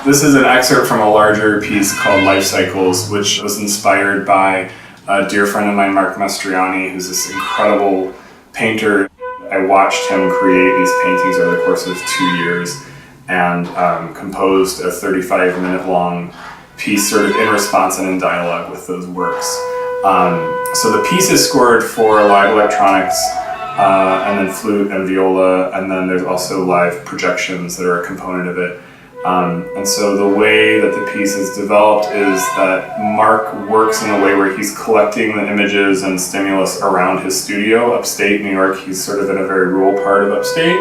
This is an excerpt from a larger piece called Life Cycles, which was inspired by a dear friend of mine, Mark Mastriani, who's this incredible painter. I watched him create these paintings over the course of 2 years and composed a 35-minute long piece sort of in response and in dialogue with those works. So the piece is scored for live electronics, and then flute and viola, and then there's also live projections that are a component of it. And so the way that the piece is developed is that Mark works in a way where he's collecting the images and stimulus around his studio, upstate New York. He's sort of in a very rural part of upstate.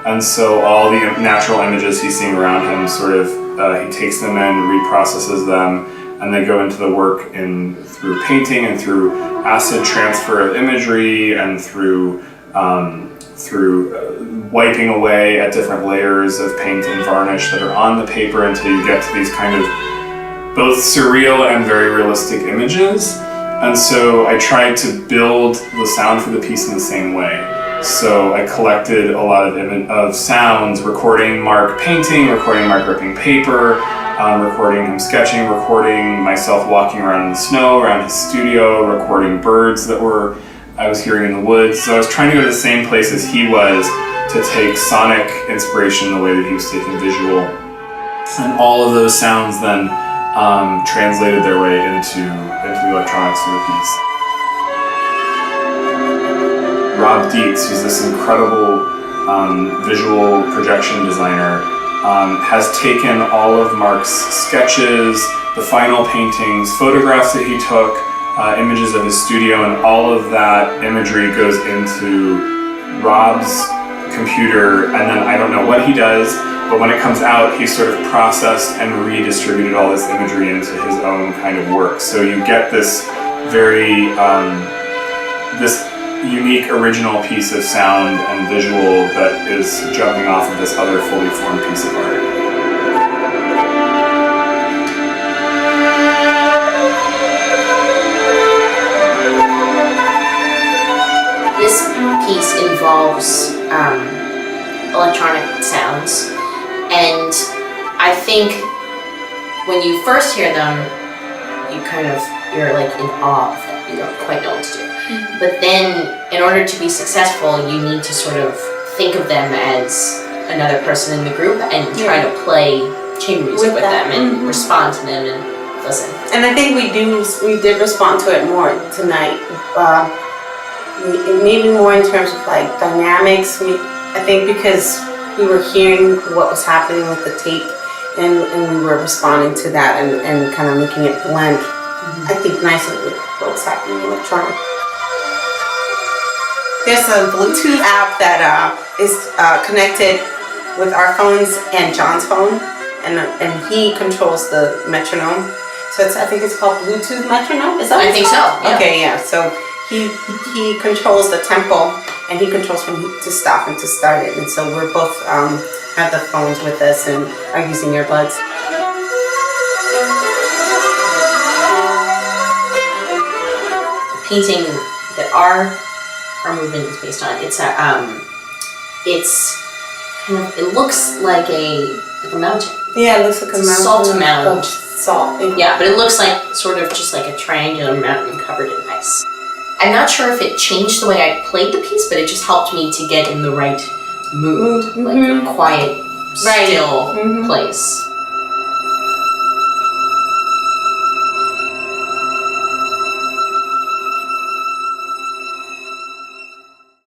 And so all the natural images he's seeing around him sort of, he takes them in, reprocesses them, and they go into the work through painting and through acid transfer of imagery and through wiping away at different layers of paint and varnish that are on the paper until you get to these kind of both surreal and very realistic images. And so I tried to build the sound for the piece in the same way. So I collected a lot of sounds, recording Mark painting, recording Mark ripping paper, recording him sketching, recording myself walking around in the snow, around his studio, recording birds that I was hearing in the woods. So I was trying to go to the same place as he was to take sonic inspiration the way that he was taking visual. And all of those sounds then translated their way into the electronics of the piece. Rob Dietz, who's this incredible visual projection designer, has taken all of Mark's sketches, the final paintings, photographs that he took, images of his studio, and all of that imagery goes into Rob's computer, and then I don't know what he does, but when it comes out, he sort of processed and redistributed all this imagery into his own kind of work. So you get this very, this unique original piece of sound and visual that is jumping off of this other fully formed piece of art. This piece involves electronic sounds, and I think when you first hear them, you're like in awe of them. You don't quite know what to do. Mm-hmm. But then, in order to be successful, you need to sort of think of them as another person in the group and try to play chamber music with them and respond to them and listen. And I think we did respond to it more tonight. Maybe more in terms of like dynamics. I think because we were hearing what was happening with the tape, and we were responding to that and kind of making it blend. I think nicely with what was happening electronic. There's a Bluetooth app that is connected with our phones and John's phone, and he controls the metronome. So I think it's called Bluetooth metronome. Is that what I think so. Yeah. Okay, yeah. So he controls the tempo, and he controls when to stop and to start it. And so we're both have the phones with us and are using earbuds. Painting that our movement is based on. It looks like a mountain. Yeah, it looks like a mountain. Salt mountain. Salt. Yeah, but it looks like sort of just like a triangular mountain covered in ice. I'm not sure if it changed the way I played the piece, but it just helped me to get in the right mood, like a quiet, still place.